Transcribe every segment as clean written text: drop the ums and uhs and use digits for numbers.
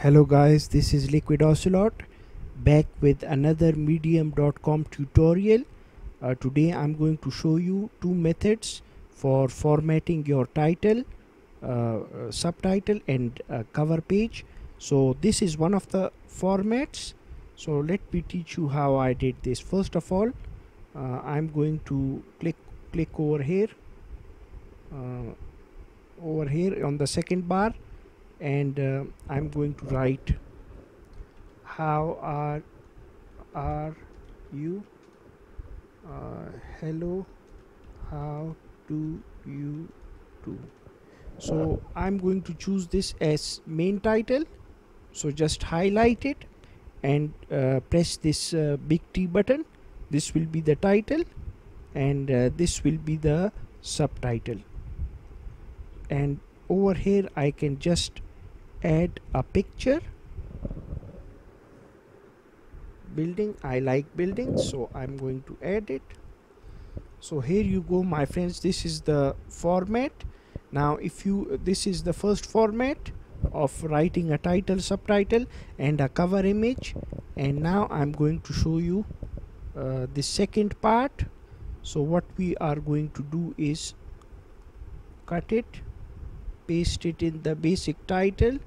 Hello guys, this is Liquid Ocelot back with another medium.com tutorial. Today I'm going to show you two methods for formatting your title, subtitle and cover page. So this is one of the formats. So let me teach you how I did this. First of all, I'm going to click over here on the second bar, and I'm going to write how are you, hello, how do you do. So I'm going to choose this as main title, so just highlight it and press this big T button. This will be the title and this will be the subtitle, and over here I can just add a picture. Building, I like building, so I'm going to add it. So here you go, my friends, this is the format. Now if you, this is the first format of writing a title, subtitle and a cover image, and now I'm going to show you the second part. So what we are going to do is cut it, paste it in the basic title,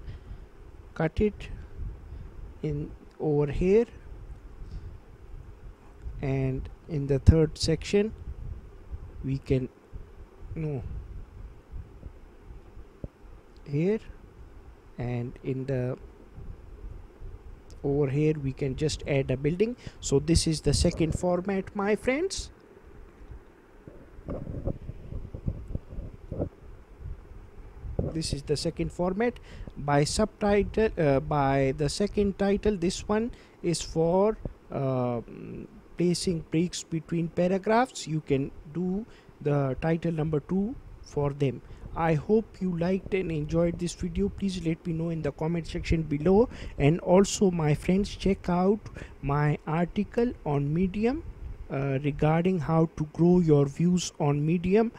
cut it in over here, and in the third section we can here, and in the over here we can just add a building. So this is the second format, my friends. This is the second format. By subtitle, by the second title, this one is for placing breaks between paragraphs. You can do the title number 2 for them. I hope you liked and enjoyed this video. Please let me know in the comment section below, and also my friends, check out my article on Medium regarding how to grow your views on Medium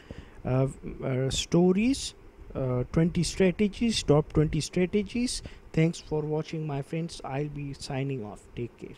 stories, 20 strategies, top 20 strategies. Thanks for watching, my friends. I'll be signing off. Take care.